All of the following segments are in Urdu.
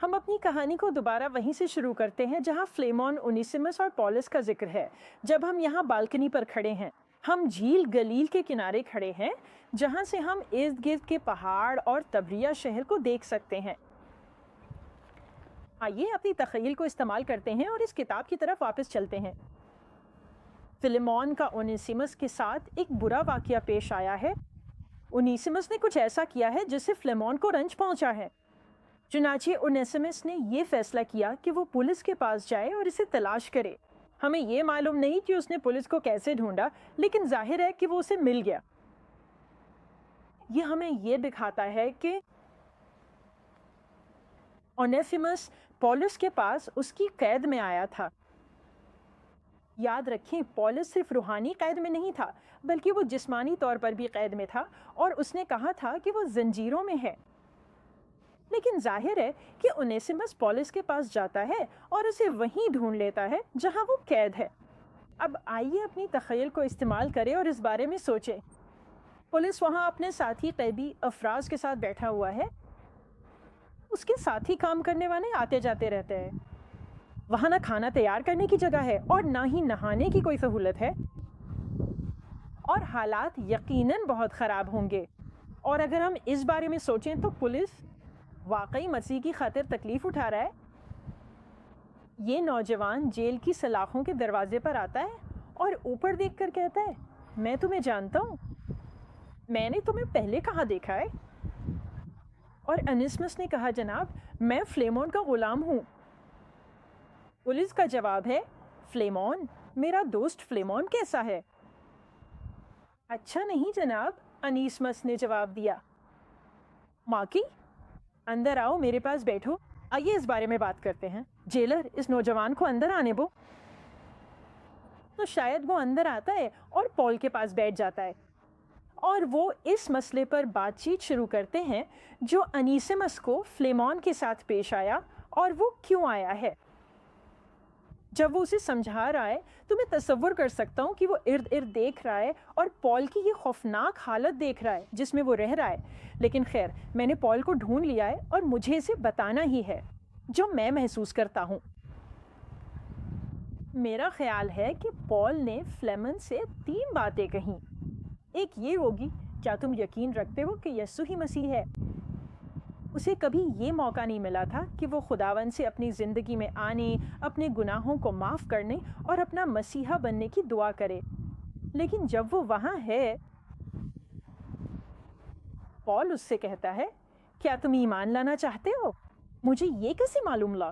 ہم اپنی کہانی کو دوبارہ وہیں سے شروع کرتے ہیں جہاں فلیمون، اونیسیمس اور پولس کا ذکر ہے۔ جب ہم یہاں بالکنی پر کھڑے ہیں، ہم جھیل گلیل کے کنارے کھڑے ہیں جہاں سے ہم ارد گرد کے پہاڑ اور تبریہ شہر کو دیکھ سکتے ہیں۔ آئیے اپنی تخیل کو استعمال کرتے ہیں اور اس کتاب کی طرف واپس چلتے ہیں۔ فلیمون کا اونیسیمس کے ساتھ ایک برا واقعہ پیش آیا ہے۔ اونیسیمس نے کچھ ایسا کیا ہے جس سے فلیمون کو رنج پہنچا ہے۔ چنانچہ اونیسیمس نے یہ فیصلہ کیا کہ وہ پولیس کے پاس جائے اور اسے تلاش کرے۔ ہمیں یہ معلوم نہیں کہ اس نے پولیس کو کیسے ڈھونڈا، لیکن ظاہر ہے کہ وہ اسے مل گیا۔ یہ ہمیں یہ دکھاتا ہے کہ اونیسیمس پولس کے پاس اس کی قید میں آیا تھا۔ یاد رکھیں، پولس صرف روحانی قید میں نہیں تھا بلکہ وہ جسمانی طور پر بھی قید میں تھا، اور اس نے کہا تھا کہ وہ زنجیروں میں ہے۔ لیکن ظاہر ہے کہ اونیسیمس پولس کے پاس جاتا ہے اور اسے وہیں ڈھونڈ لیتا ہے جہاں وہ قید ہے۔ اب آئیے اپنی تخیل کو استعمال کریں اور اس بارے میں سوچیں۔ پولیس وہاں اپنے ساتھی قیدی افراز کے ساتھ بیٹھا ہوا ہے۔ اس کے ساتھی کام کرنے والے آتے جاتے رہتے ہیں۔ وہاں نہ کھانا تیار کرنے کی جگہ ہے اور نہ ہی نہانے کی کوئی سہولت ہے، اور حالات یقیناً بہت خراب ہوں گے۔ اور اگر ہم اس بارے میں سوچیں تو پولیس واقعی مسیح کی خاطر تکلیف اٹھا رہا ہے۔ یہ نوجوان جیل کی سلاخوں کے دروازے پر آتا ہے اور اوپر دیکھ کر کہتا ہے، میں تمہیں جانتا ہوں، میں نے تمہیں پہلے کہاں دیکھا ہے؟ اور اونیسیمس نے کہا، جناب میں فلیمون کا غلام ہوں۔ پولیس کا جواب ہے، فلیمون؟ میرا دوست فلیمون کیسا ہے؟ اچھا نہیں جناب، اونیسیمس نے جواب دیا۔ ماکی، اندر آؤ، میرے پاس بیٹھو، آئیے اس بارے میں بات کرتے ہیں۔ جیلر، اس نوجوان کو اندر آنے دو۔ تو شاید وہ اندر آتا ہے اور پول کے پاس بیٹھ جاتا ہے، اور وہ اس مسئلے پر بات چیت شروع کرتے ہیں جو اونیسیمس کو فلیمون کے ساتھ پیش آیا اور وہ کیوں آیا ہے۔ جب وہ اسے سمجھا رہا ہے تو میں تصور کر سکتا ہوں کہ وہ ارد ارد دیکھ رہا ہے اور پول کی یہ خوفناک حالت دیکھ رہا ہے جس میں وہ رہ رہا ہے۔ لیکن خیر، میں نے پول کو ڈھونڈ لیا ہے اور مجھے اسے بتانا ہی ہے جو میں محسوس کرتا ہوں۔ میرا خیال ہے کہ پول نے فلیمن سے 3 باتیں کہیں۔ ایک یہ ہوگی، کیا تم یقین رکھتے ہو کہ یسوع ہی مسیح ہے؟ اسے کبھی یہ موقع نہیں ملا تھا کہ وہ خداوند سے اپنی زندگی میں آنے، اپنے گناہوں کو معاف کرنے اور اپنا مسیحا بننے کی دعا کرے، لیکن جب وہ وہاں ہے، پول اس سے کہتا ہے، کیا تم ایمان لانا چاہتے ہو؟ مجھے یہ کیسے معلوم لا؟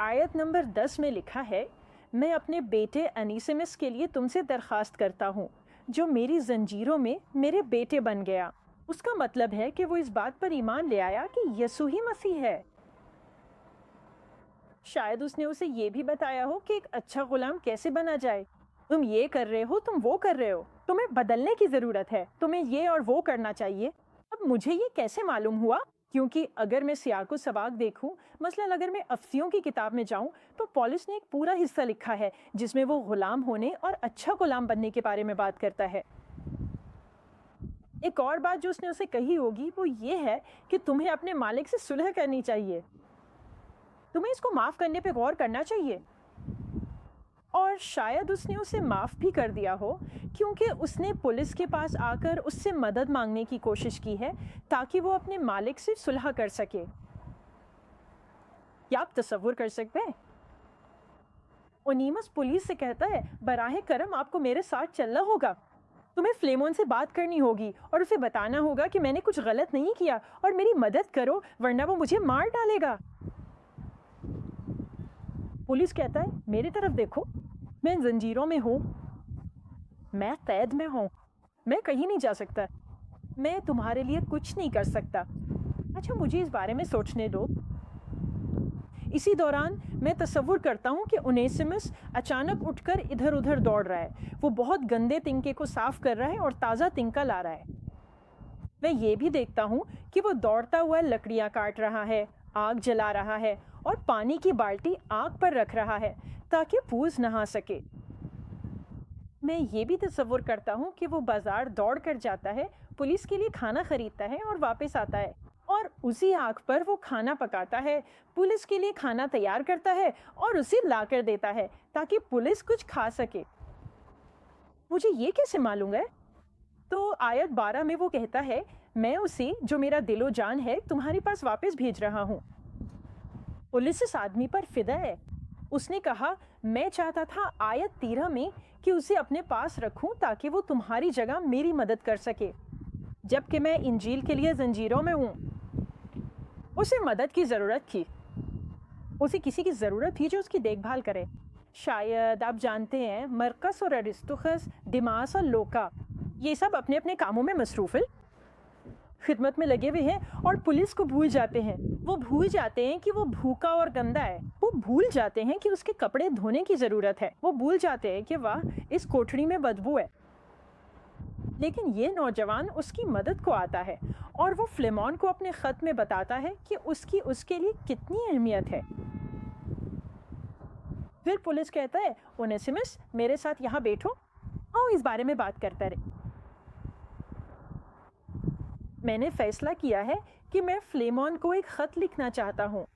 آیت نمبر 10 میں لکھا ہے، میں اپنے بیٹے اونیسیمس کے لیے تم سے درخواست کرتا ہوں جو میری زنجیروں میں میرے بیٹے بن گیا۔ اس کا مطلب ہے کہ وہ اس بات پر ایمان لے آیا کہ یسوع ہی مسیح ہے۔ شاید اس نے اسے یہ بھی بتایا ہو کہ ایک اچھا غلام کیسے بنا جائے۔ تم یہ کر رہے ہو، تم وہ کر رہے ہو، تمہیں بدلنے کی ضرورت ہے، تمہیں یہ اور وہ کرنا چاہیے۔ اب مجھے یہ کیسے معلوم ہوا؟ کیونکہ اگر میں سیاق و سباق دیکھوں، مثلاً اگر میں افسیوں کی کتاب میں جاؤں تو پولس نے ایک پورا حصہ لکھا ہے جس میں وہ غلام ہونے اور اچھا غلام بننے کے بارے میں بات کرتا ہے۔ ایک اور بات جو اس نے اسے کہی ہوگی وہ یہ ہے کہ تمہیں اپنے مالک سے صلح کرنی چاہیے، تمہیں اس کو معاف کرنے پہ غور کرنا چاہیے۔ اور شاید اس نے اسے معاف بھی کر دیا ہو کیونکہ اس نے پولیس کے پاس آ کر اس سے مدد مانگنے کی کوشش کی ہے تاکہ وہ اپنے مالک سے صلح کر سکے۔ کیا آپ تصور کر سکتے ہیں؟ اونیسیمس پولیس سے کہتا ہے، براہ کرم آپ کو میرے ساتھ چلنا ہوگا، تمہیں فلیمون سے بات کرنی ہوگی اور اسے بتانا ہوگا کہ میں نے کچھ غلط نہیں کیا اور میری مدد کرو ورنہ وہ مجھے مار ڈالے گا۔ پولیس کہتا ہے، میری طرف دیکھو، میں زنجیروں میں ہوں، میں قید میں ہوں، میں کہیں نہیں جا سکتا، میں تمہارے لیے کچھ نہیں کر سکتا۔ اچھا مجھے اس بارے میں سوچنے دو۔ اسی دوران میں تصور کرتا ہوں کہ اونیسیمس اچانک اٹھ کر ادھر ادھر دوڑ رہا ہے، وہ بہت گندے تنکے کو صاف کر رہا ہے اور تازہ تنکا لا رہا ہے۔ میں یہ بھی دیکھتا ہوں کہ وہ دوڑتا ہوا لکڑیاں کاٹ رہا ہے، آگ جلا رہا ہے اور پانی کی بالٹی آگ پر رکھ رہا ہے تاکہ پوز نہا سکے۔ میں یہ بھی تصور کرتا ہوں کہ وہ بازار دوڑ کر جاتا ہے، پولیس کے لیے کھانا خریدتا ہے اور واپس آتا ہے۔ اور اسی آگ پر وہ کھانا پکاتا ہے، پولیس کے لیے کھانا تیار کرتا ہے اور اسے لا کر دیتا ہے تاکہ پولیس کچھ کھا سکے۔ مجھے یہ کیسے معلوم ہے؟ تو آیت 12 میں وہ کہتا ہے، میں اسے جو میرا دل و جان ہے تمہارے پاس واپس بھیج رہا ہوں۔ پولیس اس آدمی پر فدا ہے۔ اس نے کہا، میں چاہتا تھا آیت 13 میں کہ اسے اپنے پاس رکھوں تاکہ وہ تمہاری جگہ میری مدد کر سکے، جبکہ میں انجیل کے لیے زنجیروں میں ہوں۔ اسے مدد کی ضرورت تھی، اسے کسی کی ضرورت تھی جو اس کی دیکھ بھال کرے۔ شاید آپ جانتے ہیں مرکس اور ارسطوخس، ڈیماس اور لوکا، یہ سب اپنے اپنے کاموں میں مصروف خدمت میں لگے ہوئے ہیں اور پولیس کو بھول جاتے ہیں۔ وہ بھول جاتے ہیں کہ وہ بھوکا اور گندا ہے، وہ بھول جاتے ہیں کہ اس کے کپڑے دھونے کی ضرورت ہے، وہ بھول جاتے ہیں کہ واہ اس کوٹھڑی میں بدبو ہے۔ لیکن یہ نوجوان اس کی مدد کو آتا ہے اور وہ فلیمون کو اپنے خط میں بتاتا ہے کہ اس کے لیے کتنی اہمیت ہے۔ پھر پولیس کہتا ہے، اونیسیمس میرے ساتھ یہاں بیٹھو، آؤ اس بارے میں بات کرتا رہے۔ میں نے فیصلہ کیا ہے کہ میں فلیمون کو ایک خط لکھنا چاہتا ہوں،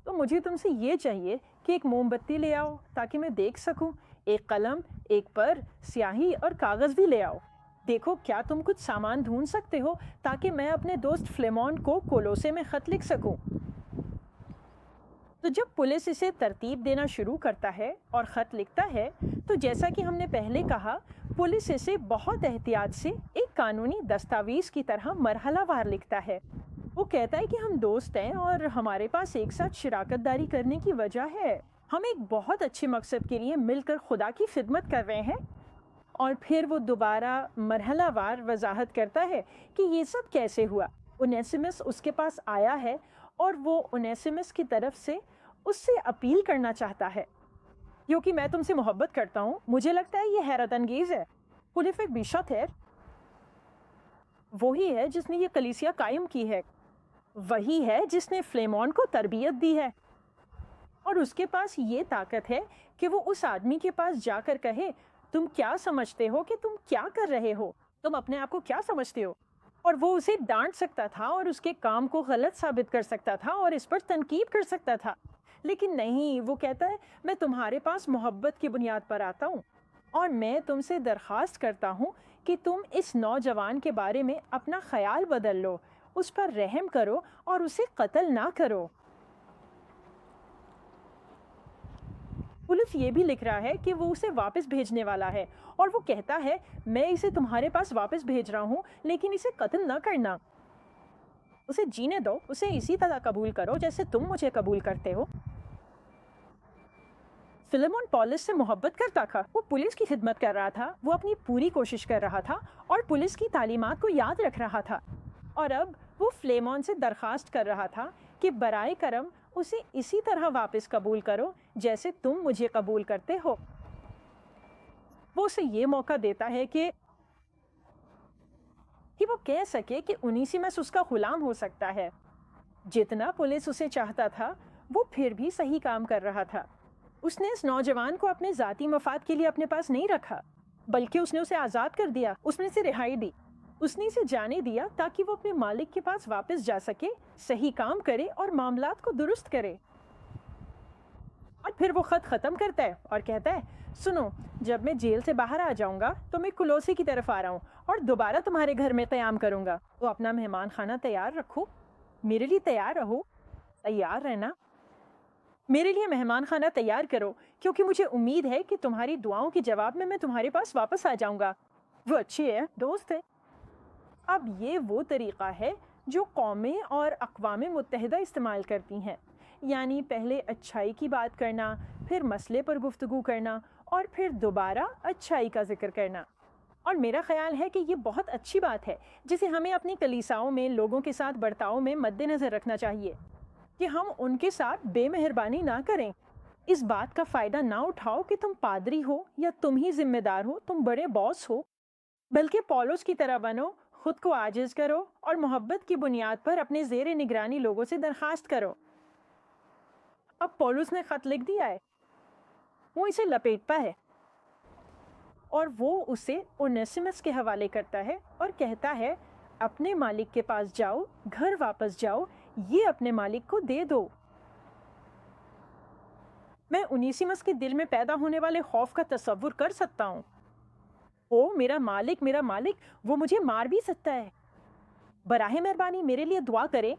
تو مجھے تم سے یہ چاہیے کہ ایک موم بتی لے آؤ تاکہ میں دیکھ سکوں، ایک قلم، ایک پر، سیاہی اور کاغذ بھی لے آؤ۔ دیکھو کیا تم کچھ سامان ڈھونڈ سکتے ہو تاکہ میں اپنے دوست فلیمون کو کولوسے میں خط لکھ سکوں۔ تو جب پولیس اسے ترتیب دینا شروع کرتا ہے اور خط لکھتا ہے، تو جیسا کہ ہم نے پہلے کہا، پولیس اسے بہت احتیاط سے ایک قانونی دستاویز کی طرح مرحلہ وار لکھتا ہے۔ وہ کہتا ہے کہ ہم دوست ہیں اور ہمارے پاس ایک ساتھ شراکت داری کرنے کی وجہ ہے، ہم ایک بہت اچھے مقصد کے لیے مل کر خدا کی خدمت کر رہے ہیں۔ اور پھر وہ دوبارہ مرحلہ وار وضاحت کرتا ہے کہ یہ سب کیسے ہوا۔ اونیسیمس اس کے پاس آیا ہے اور وہ اونیسیمس کی طرف سے اس سے اپیل کرنا چاہتا ہے، کیونکہ میں تم سے محبت کرتا ہوں۔ مجھے لگتا ہے یہ حیرت انگیز ہے۔ پولیفیک بیشتھیر وہی ہے جس نے یہ کلیسیا قائم کی ہے، وہی ہے جس نے فلیمون کو تربیت دی ہے، اور اس کے پاس یہ طاقت ہے کہ وہ اس آدمی کے پاس جا کر کہے، تم کیا سمجھتے ہو کہ تم کیا کر رہے ہو؟ تم اپنے آپ کو کیا سمجھتے ہو؟ اور وہ اسے ڈانٹ سکتا تھا اور اس کے کام کو غلط ثابت کر سکتا تھا اور اس پر تنقید کر سکتا تھا، لیکن نہیں، وہ کہتا ہے، میں تمہارے پاس محبت کی بنیاد پر آتا ہوں اور میں تم سے درخواست کرتا ہوں کہ تم اس نوجوان کے بارے میں اپنا خیال بدل لو، اس پر رحم کرو اور اسے قتل نہ کرو۔ پولیس یہ بھی لکھ رہا ہے کہ وہ اسے واپس بھیجنے والا ہے، اور وہ کہتا ہے، میں اسے تمہارے پاس واپس بھیج رہا ہوں، لیکن اسے قتل نہ کرنا، اسے جینے دو، اسے اسی طرح قبول کرو جیسے تم مجھے قبول کرتے ہو۔ فلیمون پولس سے محبت کرتا تھا، وہ پولیس کی خدمت کر رہا تھا، وہ اپنی پوری کوشش کر رہا تھا اور پولیس کی تعلیمات کو یاد رکھ رہا تھا، اور اب وہ فلیمون سے درخواست کر رہا تھا کہ برائے کرم اسے اسی طرح واپس قبول کرو جیسے تم مجھے قبول کرتے ہو۔ وہ اسے یہ موقع دیتا ہے کہ وہ کہہ سکے کہ اونیسیمس اس کا غلام ہو سکتا ہے۔ جتنا پولیس اسے چاہتا تھا، وہ پھر بھی صحیح کام کر رہا تھا۔ اس نے اس نوجوان کو اپنے ذاتی مفاد کے لیے اپنے پاس نہیں رکھا، بلکہ اس نے اسے آزاد کر دیا، اس نے اسے رہائی دی، اس نے اسے جانے دیا تاکہ وہ اپنے مالک کے پاس واپس جا سکے، صحیح کام کرے اور معاملات کو درست کرے۔ اور پھر وہ خط ختم کرتا ہے اور کہتا ہے، سنو، جب میں جیل سے باہر آ جاؤں گا تو میں کولوسے کی طرف آ رہا ہوں اور دوبارہ تمہارے گھر میں قیام کروں گا۔ تو اپنا مہمان خانہ تیار رکھو، میرے لیے تیار رہو، تیار رہنا، میرے لیے مہمان خانہ تیار کرو، کیونکہ مجھے امید ہے کہ تمہاری دعاؤں کے جواب میں تمہارے پاس واپس آ جاؤں گا۔ وہ اچھی ہے، دوست ہے۔ اب یہ وہ طریقہ ہے جو قومیں اور اقوام متحدہ استعمال کرتی ہیں، یعنی پہلے اچھائی کی بات کرنا، پھر مسئلے پر گفتگو کرنا، اور پھر دوبارہ اچھائی کا ذکر کرنا۔ اور میرا خیال ہے کہ یہ بہت اچھی بات ہے جسے ہمیں اپنی کلیساؤں میں لوگوں کے ساتھ برتاؤ میں مد نظر رکھنا چاہیے، کہ ہم ان کے ساتھ بے مہربانی نہ کریں۔ اس بات کا فائدہ نہ اٹھاؤ کہ تم پادری ہو یا تم ہی ذمہ دار ہو، تم بڑے باس ہو، بلکہ پولس کی طرح بنو، خود کو عاجز کرو اور محبت کی بنیاد پر اپنے زیر نگرانی لوگوں سے درخواست کرو۔ اب پولس نے خط لکھ دیا ہے، وہ اسے لپیٹتا ہے اور وہ اسے اونیسیمس کے حوالے کرتا ہے اور کہتا ہے، اپنے مالک کے پاس جاؤ، گھر واپس جاؤ، یہ اپنے مالک کو دے دو۔ میں اونیسیمس کے دل میں پیدا ہونے والے خوف کا تصور کر سکتا ہوں۔ او میرا مالک، وہ مجھے مار بھی سکتا ہے، براہ مہربانی میرے لیے دعا کرے۔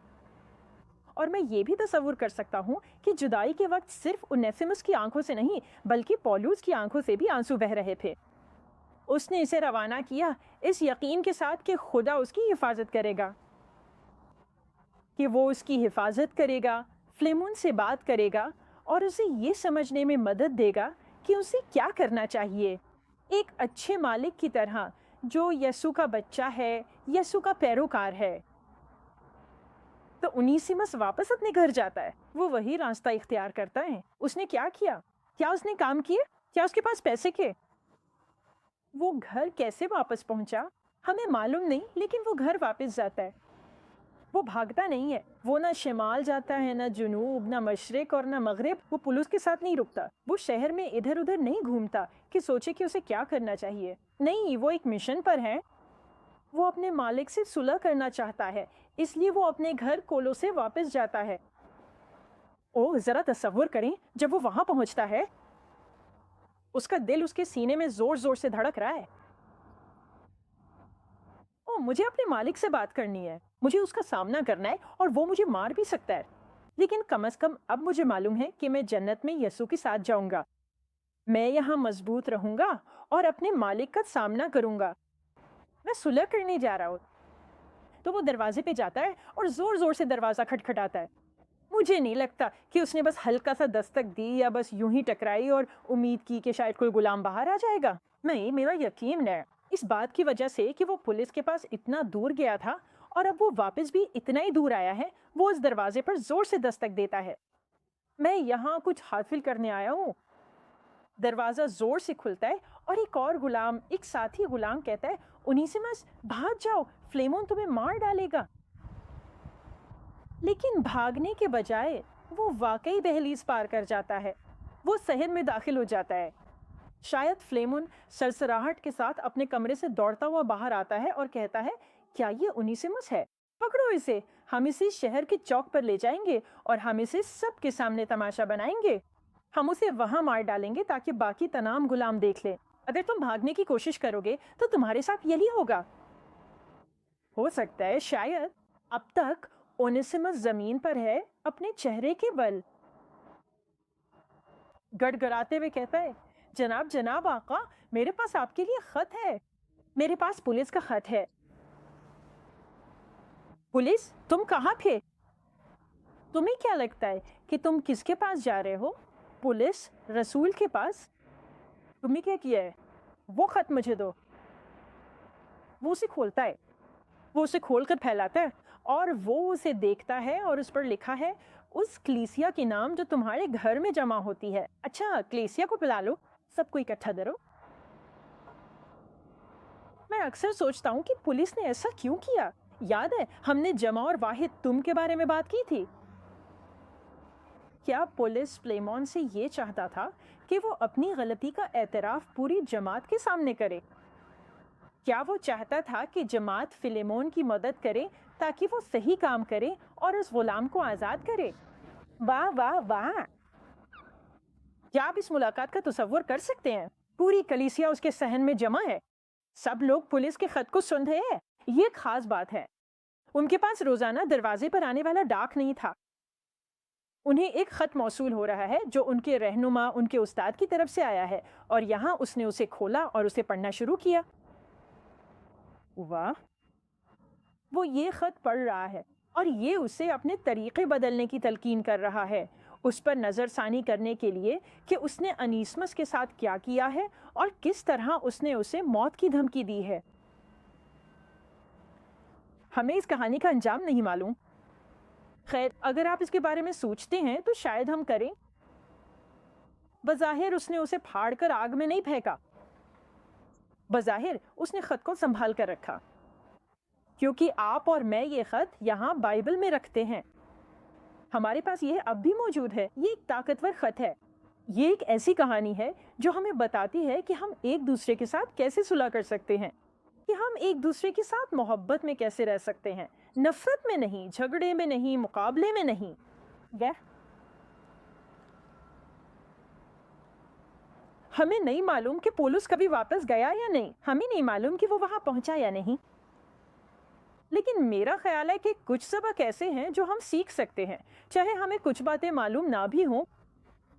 اور میں یہ بھی تصور کر سکتا ہوں کہ جدائی کے وقت صرف اونیسیمس کی آنکھوں سے نہیں بلکہ پولوس کی آنکھوں سے بھی آنسو بہہ رہے تھے۔ اس نے اسے روانہ کیا اس یقین کے ساتھ کہ خدا اس کی حفاظت کرے گا، کہ وہ اس کی حفاظت کرے گا، فلیمون سے بات کرے گا اور اسے یہ سمجھنے میں مدد دے گا کہ اسے کیا کرنا چاہیے، ایک اچھے مالک کی طرح جو یسوع کا بچہ ہے، یسوع کا پیروکار ہے۔ تو اونیسیمس واپس اپنے گھر جاتا ہے، وہ وہی راستہ اختیار کرتا ہے۔ اس نے کیا کیا؟ کیا اس نے کام کیے؟ کیا اس کے پاس پیسے کے؟ وہ گھر کیسے واپس پہنچا ہمیں معلوم نہیں، لیکن وہ گھر واپس جاتا ہے۔ وہ بھاگتا نہیں ہے، وہ نہ شمال جاتا ہے، نہ جنوب، نہ مشرق اور نہ مغرب۔ وہ پولیس کے ساتھ نہیں رکتا، وہ شہر میں ادھر ادھر نہیں گھومتا کہ سوچے کہ اسے کیا کرنا چاہیے۔ نہیں، وہ ایک مشن پر ہے۔ وہ اپنے مالک سے صلح کرنا چاہتا ہے، اس لیے وہ اپنے گھر کولو سے واپس جاتا ہے۔ او ذرا تصور کریں، جب وہ وہاں پہنچتا ہے اس کا دل اس کے سینے میں زور زور سے دھڑک رہا ہے۔ او مجھے اپنے مالک سے بات کرنی ہے، مجھے اس کا سامنا کرنا ہے اور وہ مجھے مار بھی سکتا ہے، لیکن کم از کم اب مجھے معلوم ہے کہ میں جنت میں یسوع کے ساتھ جاؤں گا۔ میں یہاں مضبوط رہوں گا اور اپنے مالک کا سامنا کروں گا۔ میں صلح کرنے جا رہا ہوں۔ تو وہ دروازے پہ جاتا ہے اور زور زور سے دروازہ کھٹکھٹاتا ہے۔ مجھے نہیں لگتا کہ اس نے بس ہلکا سا دستک دی یا بس یوں ہی ٹکرائی اور امید کی کہ شاید کوئی غلام باہر آ جائے گا۔ نہیں، میرا یقین ہے اس بات کی وجہ سے کہ وہ پولیس کے پاس اتنا دور گیا تھا اور اب وہ واپس بھی اتنا ہی دور آیا ہے، وہ اس دروازے پر زور سے دستک دیتا ہے۔ میں یہاں کچھ حاصل کرنے آیا ہوں۔ دروازہ زور سے کھلتا ہے اور ایک اور غلام، ایک ساتھی غلام کہتا ہے، اونیسیمس بھاگ جاؤ، فلیمون تمہیں مار ڈالے گا۔ لیکن بھاگنے کے بجائے وہ واقعی دہلیز پار کر جاتا ہے، وہ صحن میں داخل ہو جاتا ہے۔ شاید فلیمون سرسراہٹ کے ساتھ اپنے کمرے سے دوڑتا ہوا باہر آتا ہے اور کہتا ہے، کیا یہ اونیسیمس ہے؟ پکڑو اسے، ہم اسے شہر کے چوک پر لے جائیں گے اور ہم اسے سب کے سامنے تماشا بنائیں گے۔ ہم اسے وہاں مار ڈالیں گے تاکہ باقی تمام غلام دیکھ لیں۔ اگر تم بھاگنے کی کوشش کرو گے تو تمہارے ساتھ یہی ہوگا۔ ہو سکتا ہے شاید اب تک اونیسیمس زمین پر ہے، اپنے چہرے کے بل گڑ گڑاتے ہوئے کہتا ہے، جناب آقا، میرے پاس آپ کے لیے خط ہے، میرے پاس پولیس کا خط ہے۔ پولیس؟ تم کہاں تھے؟ تمہیں کیا لگتا ہے کہ تم کس کے پاس جا رہے ہو؟ پولیس رسول کے پاس؟ تم نے کیا کیا ہے؟ وہ خط مجھے دو۔ وہ اسے کھولتا ہے، وہ اسے کھول کر پھیلاتا ہے اور وہ اسے دیکھتا ہے اور اس پر لکھا ہے اس کلیسیا کے نام جو تمہارے گھر میں جمع ہوتی ہے۔ اچھا، کلیسیا کو بلا لو، سب کو اکٹھا کرو۔ میں اکثر سوچتا ہوں کہ پولیس نے ایسا کیوں کیا؟ یاد ہے ہم نے جمع اور واحد تم کے بارے میں بات کی تھی۔ کیا پولیس فلیمون سے یہ چاہتا تھا کہ وہ اپنی غلطی کا اعتراف پوری جماعت کے سامنے کرے؟ کیا وہ چاہتا تھا کہ جماعت فلیمون کی مدد کرے تاکہ وہ صحیح کام کرے اور اس غلام کو آزاد کرے؟ واہ واہ واہ! کیا آپ اس ملاقات کا تصور کر سکتے ہیں؟ پوری کلیسیا اس کے صحن میں جمع ہے، سب لوگ پولیس کے خط کو سن رہے ہیں۔ یہ ایک خاص بات ہے، ان کے پاس روزانہ دروازے پر آنے والا ڈاک نہیں تھا، انہیں ایک خط موصول ہو رہا ہے جو ان کے رہنما، ان کے استاد کی طرف سے آیا ہے، اور یہاں اس نے اسے کھولا اور اسے پڑھنا شروع کیا۔ واہ! وہ یہ خط پڑھ رہا ہے اور یہ اسے اپنے طریقے بدلنے کی تلقین کر رہا ہے، اس پر نظر ثانی کرنے کے لیے کہ اس نے انیسمس کے ساتھ کیا کیا ہے اور کس طرح اس نے اسے موت کی دھمکی دی ہے۔ ہمیں اس کہانی کا انجام نہیں معلوم، خیر اگر آپ اس کے بارے میں سوچتے ہیں تو شاید ہم کریں۔ بظاہر اس نے اسے پھاڑ کر آگ میں نہیں پھینکا، بظاہر اس نے خط کو سنبھال کر رکھا، کیونکہ آپ اور میں یہ خط یہاں بائبل میں رکھتے ہیں، ہمارے پاس یہ اب بھی موجود ہے۔ یہ ایک طاقتور خط ہے، یہ ایک ایسی کہانی ہے جو ہمیں بتاتی ہے کہ ہم ایک دوسرے کے ساتھ کیسے صلح کر سکتے ہیں۔ کہ ہم ایک دوسرے کے ساتھ محبت میں کیسے رہ سکتے ہیں، نفرت میں نہیں، جھگڑے میں نہیں، مقابلے میں نہیں۔ ہمیں نہیں معلوم کہ پولس کبھی واپس گیا یا نہیں، ہمیں نہیں معلوم کہ وہ وہاں پہنچا یا نہیں، لیکن میرا خیال ہے کہ کچھ سبق ایسے ہیں جو ہم سیکھ سکتے ہیں، چاہے ہمیں کچھ باتیں معلوم نہ بھی ہوں۔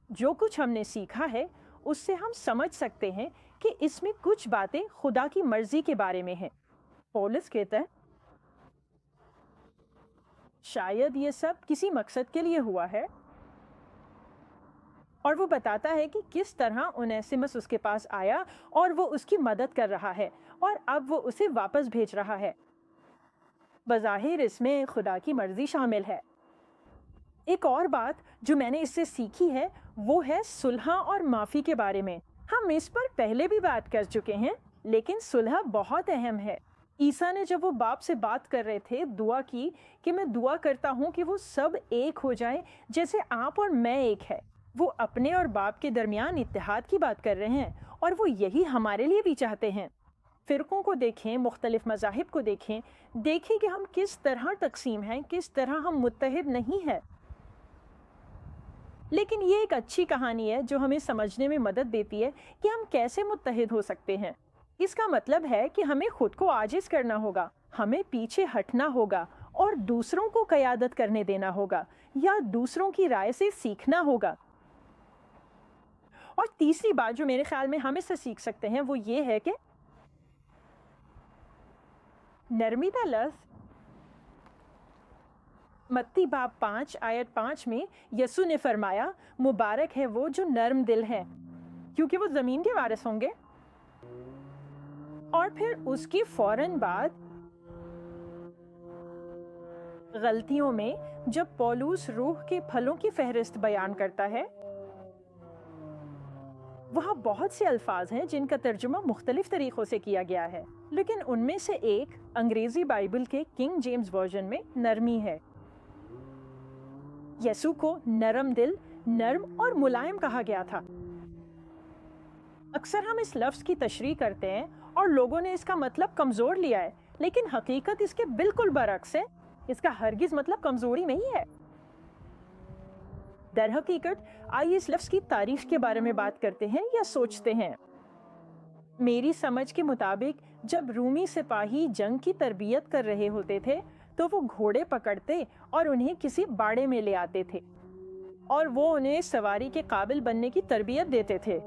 جو کچھ ہم نے سیکھا ہے اس سے ہم سمجھ سکتے ہیں کہ اس میں کچھ باتیں خدا کی مرضی کے بارے میں ہیں۔ پولس کہتا ہے شاید یہ سب کسی مقصد کے لیے ہوا ہے، اور وہ بتاتا ہے کہ کس طرح اونیسمس اس کے پاس آیا اور وہ اس کی مدد کر رہا ہے، اور اب وہ اسے واپس بھیج رہا ہے۔ بظاہر اس میں خدا کی مرضی شامل ہے۔ ایک اور بات جو میں نے اس سے سیکھی ہے وہ ہے صلح اور معافی کے بارے میں۔ ہم اس پر پہلے بھی بات کر چکے ہیں، لیکن صلح بہت اہم ہے۔ عیسیٰ نے جب وہ باپ سے بات کر رہے تھے دعا کی کہ میں دعا کرتا ہوں کہ وہ سب ایک ہو جائیں جیسے آپ اور میں ایک ہے۔ وہ اپنے اور باپ کے درمیان اتحاد کی بات کر رہے ہیں، اور وہ یہی ہمارے لیے بھی چاہتے ہیں۔ فرقوں کو دیکھیں، مختلف مذاہب کو دیکھیں کہ ہم کس طرح تقسیم ہیں، کس طرح ہم متحد نہیں ہیں۔ لیکن یہ ایک اچھی کہانی ہے جو ہمیں سمجھنے میں مدد دیتی ہے کہ ہم کیسے متحد ہو سکتے ہیں۔ اس کا مطلب ہے کہ ہمیں خود کو عاجز کرنا ہوگا، ہمیں پیچھے ہٹنا ہوگا اور دوسروں کو قیادت کرنے دینا ہوگا یا دوسروں کی رائے سے سیکھنا ہوگا۔ اور تیسری بات جو میرے خیال میں ہم اس سے سیکھ سکتے ہیں وہ یہ ہے کہ نرمی کا لفظ متی باب 5 آیت 5 میں یسوع نے فرمایا مبارک ہے وہ جو نرم دل ہے کیونکہ وہ زمین کے وارث ہوں گے۔ اور پھر اس کی فوراً بعد غلطیوں میں جب پولس روح کے پھلوں کی فہرست بیان کرتا ہے، وہاں بہت سے الفاظ ہیں جن کا ترجمہ مختلف طریقوں سے کیا گیا ہے، لیکن ان میں سے ایک انگریزی بائبل کے کنگ جیمز ورژن میں نرمی ہے۔ یسوع کو نرم دل، نرم اور ملائم کہا گیا تھا۔ اکثر ہم اس لفظ کی تشریح کرتے ہیں اور لوگوں نے اس کا مطلب کمزور لیا ہے، لیکن حقیقت اس کے بالکل برعکس ہے۔ اس کا ہرگز مطلب کمزوری نہیں ہے۔ در حقیقت آئیے اس لفظ کی تاریخ کے بارے میں بات کرتے ہیں یا سوچتے ہیں۔ میری سمجھ کے مطابق جب رومی سپاہی جنگ کی تربیت کر رہے ہوتے تھے تو وہ گھوڑے پکڑتے اور انہیں کسی باڑے میں لے آتے تھے، اور وہ انہیں سواری کے قابل بننے کی تربیت دیتے تھے۔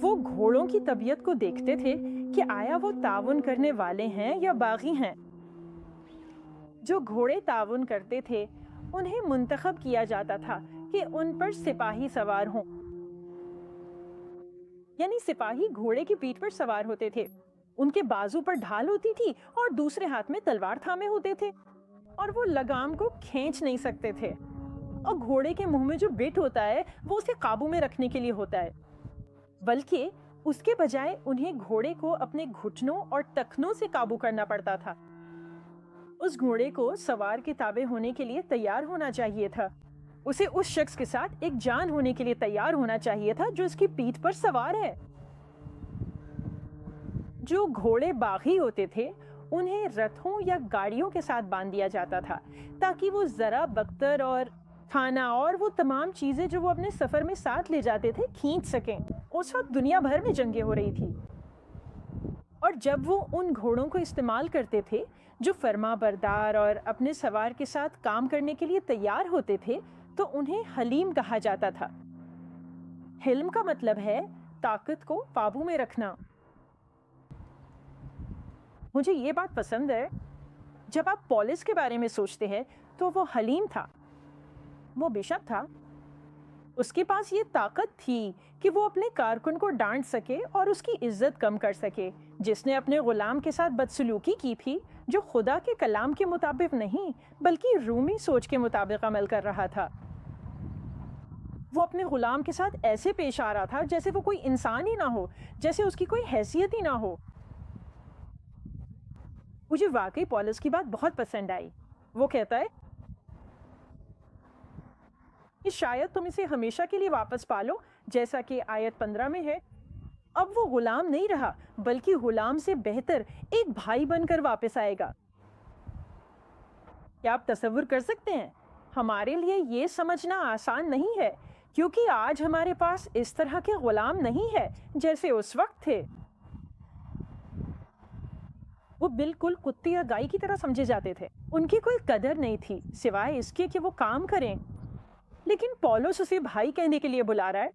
وہ گھوڑوں کی طبیعت کو دیکھتے تھے کہ آیا وہ تعاون کرنے والے ہیں یا باغی ہیں۔ جو گھوڑے تعاون کرتے تھے انہیں منتخب کیا جاتا تھا کہ ان پر سپاہی سوار ہوں، یعنی سپاہی گھوڑے کی پیٹھ پر سوار ہوتے تھے، ان کے بازو پر ڈھال ہوتی تھی اور دوسرے ہاتھ میں تلوار تھامے ہوتے تھے، اور وہ لگام کو کھینچ نہیں سکتے تھے، اور گھوڑے کے منہ میں جو بٹ ہوتا ہے وہ اسے قابو میں رکھنے کے لیے ہوتا ہے، بلکہ اس کے بجائے انہیں گھوڑے کو اپنے گھٹنوں اور ٹخنوں سے قابو کرنا پڑتا تھا۔ اس گھوڑے کو سوار کے تابع ہونے کے لیے تیار ہونا چاہیے تھا، اسے اس شخص کے ساتھ ایک جان ہونے کے لیے تیار ہونا چاہیے تھا جو اس کی پیٹھ پر سوار ہے۔ جو گھوڑے باغی ہوتے تھے انہیں رتھوں یا گاڑیوں کے ساتھ باندھ دیا جاتا تھا تاکہ وہ ذرا بختر اور کھانا اور وہ تمام چیزیں جو وہ اپنے سفر میں ساتھ لے جاتے تھے کھینچ سکیں۔ اس وقت دنیا بھر میں جنگیں ہو رہی تھی، اور جب وہ ان گھوڑوں کو استعمال کرتے تھے جو فرما بردار اور اپنے سوار کے ساتھ کام کرنے کے لیے تیار ہوتے تھے تو انہیں حلیم کہا جاتا تھا۔ حلم کا مطلب ہے طاقت کو قابو میں رکھنا۔ مجھے یہ بات پسند ہے، جب آپ پولس کے بارے میں سوچتے ہیں تو وہ حلیم تھا، وہ بے شک تھا، اس کے پاس یہ طاقت تھی کہ وہ اپنے کارکن کو ڈانٹ سکے اور اس کی عزت کم کر سکے جس نے اپنے غلام کے ساتھ بدسلوکی کی تھی، جو خدا کے کلام کے مطابق نہیں بلکہ رومی سوچ کے مطابق عمل کر رہا تھا۔ وہ اپنے غلام کے ساتھ ایسے پیش آ رہا تھا جیسے وہ کوئی انسان ہی نہ ہو، جیسے اس کی کوئی حیثیت ہی نہ ہو۔ مجھے واقعی پولس کی بات بہت پسند آئی۔ وہ کہتا ہے کہ شاید تم اسے ہمیشہ کے لیے واپس پالو، جیسا کہ آیت 15 میں ہے، اب وہ غلام نہیں رہا بلکہ غلام سے بہتر ایک بھائی بن کر واپس آئے گا۔ کیا آپ تصور کر سکتے ہیں؟ ہمارے لیے یہ سمجھنا آسان نہیں ہے کیونکہ آج ہمارے پاس اس طرح کے غلام نہیں ہے جیسے اس وقت تھے۔ وہ بالکل کتے یا گائے کی طرح سمجھے جاتے تھے، ان کی کوئی قدر نہیں تھی سوائے اس کے کہ وہ کام کریں۔ لیکن پولس اسے بھائی کہنے کے لیے بلا رہا ہے،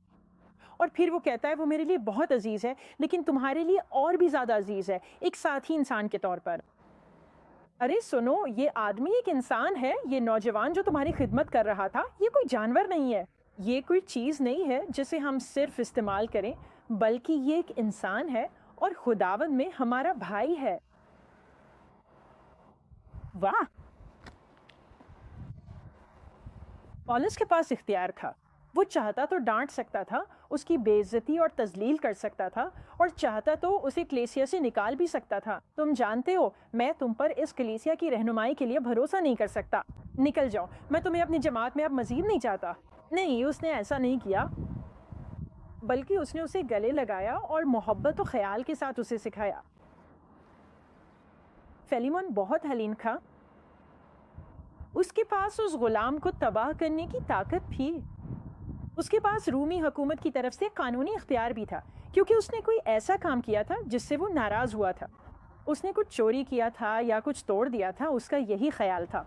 اور پھر وہ کہتا ہے وہ میرے لیے بہت عزیز ہے لیکن تمہارے لیے اور بھی زیادہ عزیز ہے، ایک ساتھی انسان کے طور پر۔ ارے سنو، یہ آدمی ایک انسان ہے، یہ نوجوان جو تمہاری خدمت کر رہا تھا یہ کوئی جانور نہیں ہے، یہ کوئی چیز نہیں ہے جسے ہم صرف استعمال کریں، بلکہ یہ ایک انسان ہے اور خداوند میں ہمارا بھائی ہے۔ واہ! پولس کے پاس اختیار تھا، وہ چاہتا تو ڈانٹ سکتا تھا، اس کی بے عزتی اور تذلیل کر سکتا تھا، اور چاہتا تو اسے کلیسیا سے نکال بھی سکتا تھا۔ تم جانتے ہو میں تم پر اس کلیسیا کی رہنمائی کے لیے بھروسہ نہیں کر سکتا، نکل جاؤ، میں تمہیں اپنی جماعت میں اب مزید نہیں چاہتا۔ نہیں، اس نے ایسا نہیں کیا، بلکہ اس نے اسے گلے لگایا اور محبت و خیال کے ساتھ اسے سکھایا۔ فلیمون بہت حلیم تھا، اس کے پاس اس غلام کو تباہ کرنے کی طاقت تھی۔ اس کے پاس رومی حکومت کی طرف سے قانونی اختیار بھی تھا کیونکہ اس نے کوئی ایسا کام کیا تھا جس سے وہ ناراض ہوا تھا، اس نے کچھ چوری کیا تھا یا کچھ توڑ دیا تھا، اس کا یہی خیال تھا۔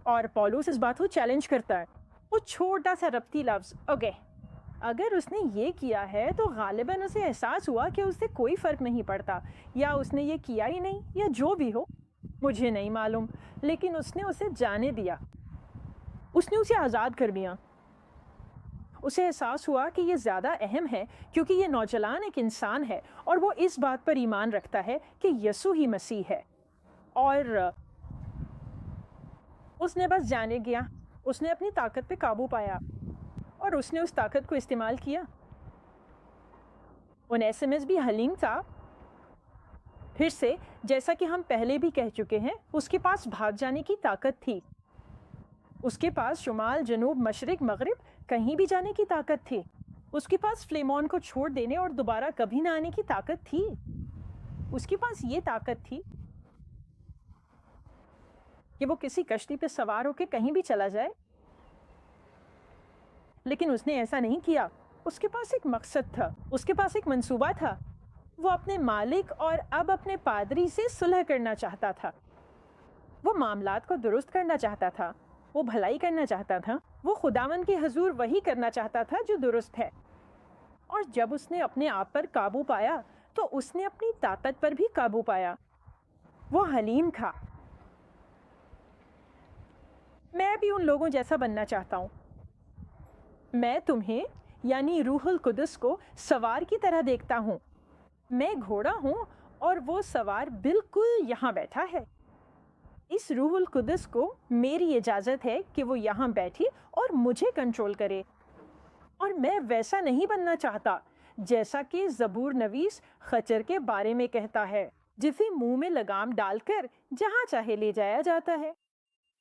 اور پولس اس بات کو چیلنج کرتا ہے، وہ چھوٹا سا ربطی لفظ اوکے، اگر اس نے یہ کیا ہے تو غالباً اسے احساس ہوا کہ اس سے کوئی فرق نہیں پڑتا، یا اس نے یہ کیا ہی نہیں، یا جو بھی ہو مجھے نہیں معلوم، لیکن اس نے اسے جانے دیا، اس نے اسے آزاد کر دیا۔ اسے احساس ہوا کہ یہ زیادہ اہم ہے کیونکہ یہ نوجوان ایک انسان ہے اور وہ اس بات پر ایمان رکھتا ہے کہ یسوع ہی مسیح ہے، اور اس نے بس جانے گیا، اس نے اپنی طاقت پہ قابو پایا اور اس نے اس طاقت کو استعمال کیا۔ اونیسمس بھی حلیم تھا، پھر سے جیسا کہ ہم پہلے بھی کہہ چکے ہیں، اس کے پاس بھاگ جانے کی طاقت تھی، اس کے پاس شمال جنوب مشرق مغرب کہیں بھی جانے کی طاقت تھی، اس کے پاس فلیمون کو چھوڑ دینے اور دوبارہ کبھی نہ آنے کی طاقت تھی، اس کے پاس یہ طاقت تھی کہ وہ کسی کشتی پہ سوار ہو کے کہیں بھی چلا جائے، لیکن اس نے ایسا نہیں کیا۔ اس کے پاس ایک مقصد تھا، اس کے پاس ایک منصوبہ تھا، وہ اپنے مالک اور اب اپنے پادری سے صلح کرنا چاہتا تھا، وہ معاملات کو درست کرنا چاہتا تھا، وہ بھلائی کرنا چاہتا تھا، وہ خداوند کے حضور وہی کرنا چاہتا تھا جو درست ہے۔ اور جب اس نے اپنے آپ پر قابو پایا تو اس نے اپنی طاقت پر بھی قابو پایا، وہ حلیم تھا۔ میں بھی ان لوگوں جیسا بننا چاہتا ہوں، میں تمہیں یعنی روح القدس کو سوار کی طرح دیکھتا ہوں، میں گھوڑا ہوں اور وہ سوار بالکل یہاں بیٹھا ہے، اس روح القدس کو میری اجازت ہے کہ وہ یہاں بیٹھے اور مجھے کنٹرول کرے، اور میں ویسا نہیں بننا چاہتا جیسا کہ زبور نویس خچر کے بارے میں کہتا ہے، جسے منہ میں لگام ڈال کر جہاں چاہے لے جایا جاتا ہے،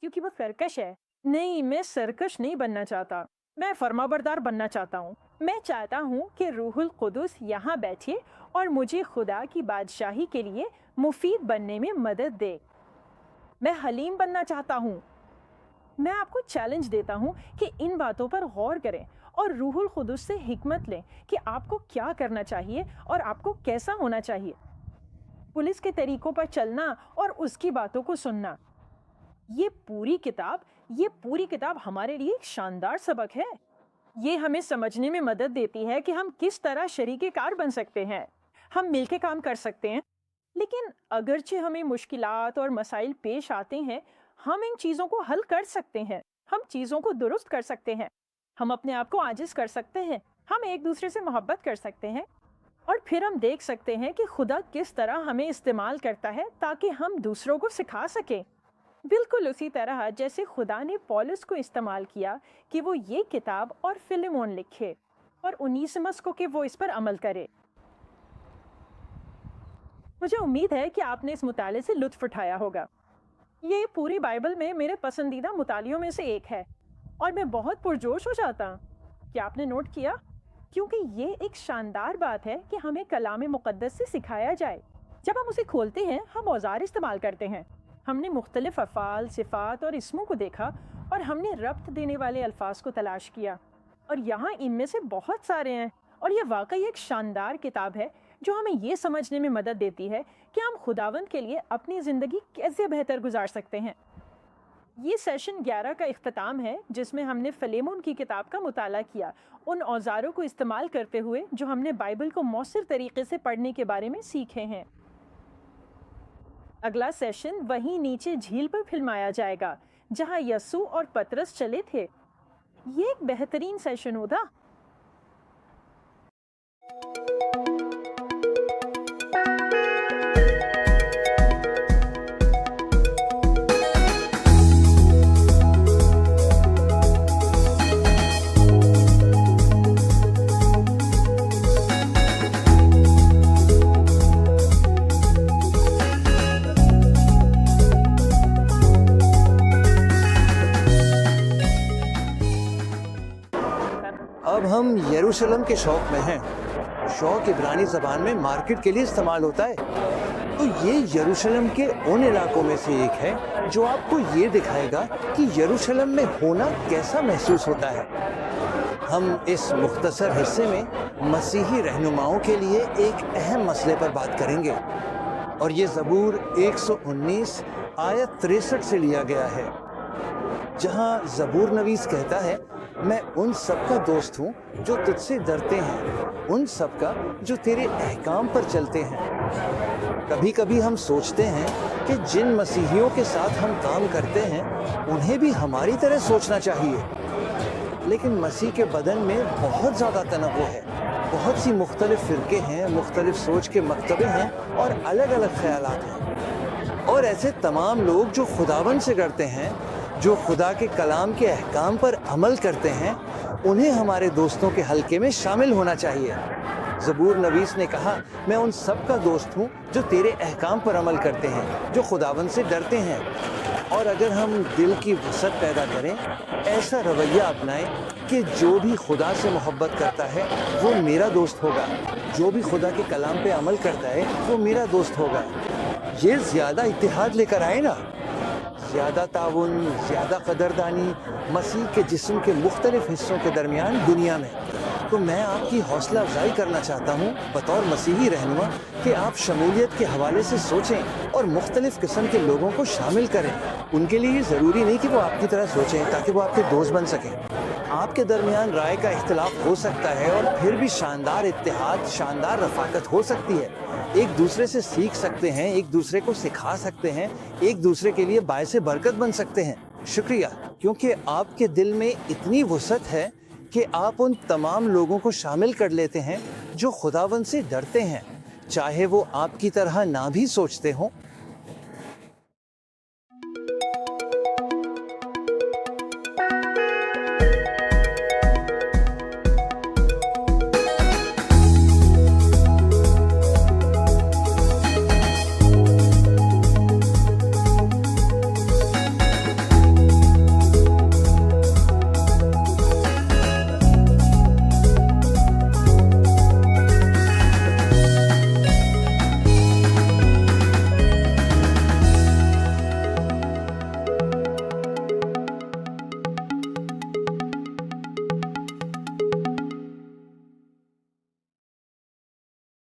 کیونکہ وہ سرکش ہے۔ نہیں، میں سرکش نہیں بننا چاہتا، میں فرمانبردار بننا چاہتا ہوں، میں چاہتا ہوں کہ روح القدس یہاں بیٹھے اور مجھے خدا کی بادشاہی کے لیے مفید بننے میں مدد دے۔ میں حلیم بننا چاہتا ہوں۔ میں آپ کو چیلنج دیتا ہوں کہ ان باتوں پر غور کریں اور روح القدس سے حکمت لیں کہ آپ کو کیا کرنا چاہیے اور آپ کو کیسا ہونا چاہیے، پولیس کے طریقوں پر چلنا اور اس کی باتوں کو سننا۔ یہ پوری کتاب ہمارے لیے ایک شاندار سبق ہے، یہ ہمیں سمجھنے میں مدد دیتی ہے کہ ہم کس طرح شریک کار بن سکتے ہیں، ہم مل کے کام کر سکتے ہیں، لیکن اگرچہ ہمیں مشکلات اور مسائل پیش آتے ہیں، ہم ان چیزوں کو حل کر سکتے ہیں، ہم چیزوں کو درست کر سکتے ہیں، ہم اپنے آپ کو عاجز کر سکتے ہیں، ہم ایک دوسرے سے محبت کر سکتے ہیں، اور پھر ہم دیکھ سکتے ہیں کہ خدا کس طرح ہمیں استعمال کرتا ہے تاکہ ہم دوسروں کو سکھا سکیں، بالکل اسی طرح جیسے خدا نے پولس کو استعمال کیا کہ وہ یہ کتاب اور فلیمون لکھے، اور اونیسمس کو کہ وہ اس پر عمل کرے۔ مجھے امید ہے کہ آپ نے اس مطالعے سے لطف اٹھایا ہوگا۔ یہ پوری بائبل میں میرے پسندیدہ مطالعوں میں سے ایک ہے، اور میں بہت پرجوش ہو جاتا ہوں۔ کیا آپ نے نوٹ کیا کیونکہ یہ ایک شاندار بات ہے کہ ہمیں کلام مقدس سے سکھایا جائے۔ جب ہم اسے کھولتے ہیں ہم اوزار استعمال کرتے ہیں۔ ہم نے مختلف افعال، صفات اور اسموں کو دیکھا اور ہم نے ربط دینے والے الفاظ کو تلاش کیا، اور یہاں ان میں سے بہت سارے ہیں، اور یہ واقعی ایک شاندار کتاب ہے جو ہمیں یہ سمجھنے میں مدد دیتی ہے کہ ہم خداوند کے لیے اپنی زندگی کیسے بہتر گزار سکتے ہیں۔ یہ سیشن 11 کا اختتام ہے جس میں ہم نے فلیمون کی کتاب کا مطالعہ کیا، ان اوزاروں کو استعمال کرتے ہوئے جو ہم نے بائبل کو مؤثر طریقے سے پڑھنے کے بارے میں سیکھے ہیں۔ اگلا سیشن وہیں نیچے جھیل پر فلمایا جائے گا جہاں یسوع اور پترس چلے تھے۔ یہ ایک بہترین سیشن ہوگا۔ اب ہم یروشلم کے شوق میں ہیں۔ شوق عبرانی زبان میں مارکیٹ کے لیے استعمال ہوتا ہے۔ تو یہ یروشلم کے ان علاقوں میں سے ایک ہے جو آپ کو یہ دکھائے گا کہ یروشلم میں ہونا کیسا محسوس ہوتا ہے۔ ہم اس مختصر حصے میں مسیحی رہنماؤں کے لیے ایک اہم مسئلے پر بات کریں گے، اور یہ زبور 119 آیت 63 سے لیا گیا ہے، جہاں زبور نویس کہتا ہے، میں ان سب کا دوست ہوں جو تجھ سے ڈرتے ہیں، ان سب کا جو تیرے احکام پر چلتے ہیں۔ کبھی کبھی ہم سوچتے ہیں کہ جن مسیحیوں کے ساتھ ہم کام کرتے ہیں انہیں بھی ہماری طرح سوچنا چاہیے، لیکن مسیح کے بدن میں بہت زیادہ تنوع ہے، بہت سی مختلف فرقے ہیں، مختلف سوچ کے مکتبے ہیں اور الگ الگ خیالات ہیں، اور ایسے تمام لوگ جو خداوند سے ڈرتے ہیں، جو خدا کے کلام کے احکام پر عمل کرتے ہیں، انہیں ہمارے دوستوں کے حلقے میں شامل ہونا چاہیے۔ زبور نویس نے کہا، میں ان سب کا دوست ہوں جو تیرے احکام پر عمل کرتے ہیں، جو خداوند سے ڈرتے ہیں۔ اور اگر ہم دل کی وسعت پیدا کریں، ایسا رویہ اپنائیں کہ جو بھی خدا سے محبت کرتا ہے وہ میرا دوست ہوگا، جو بھی خدا کے کلام پہ عمل کرتا ہے وہ میرا دوست ہوگا، یہ زیادہ اتحاد لے کر آئے نا، زیادہ تعاون، زیادہ قدردانی مسیح کے جسم کے مختلف حصوں کے درمیان دنیا میں۔ تو میں آپ کی حوصلہ افزائی کرنا چاہتا ہوں بطور مسیحی رہنما کہ آپ شمولیت کے حوالے سے سوچیں اور مختلف قسم کے لوگوں کو شامل کریں۔ ان کے لیے یہ ضروری نہیں کہ وہ آپ کی طرح سوچیں تاکہ وہ آپ کے دوست بن سکیں۔ آپ کے درمیان رائے کا اختلاف ہو سکتا ہے اور پھر بھی شاندار اتحاد، شاندار رفاقت ہو سکتی ہے۔ ایک دوسرے سے سیکھ سکتے ہیں، ایک دوسرے کو سکھا سکتے ہیں، ایک دوسرے کے لیے باعث برکت بن سکتے ہیں۔ شکریہ، کیونکہ آپ کے دل میں اتنی وسعت ہے کہ آپ ان تمام لوگوں کو شامل کر لیتے ہیں جو خداوند سے ڈرتے ہیں، چاہے وہ آپ کی طرح نہ بھی سوچتے ہوں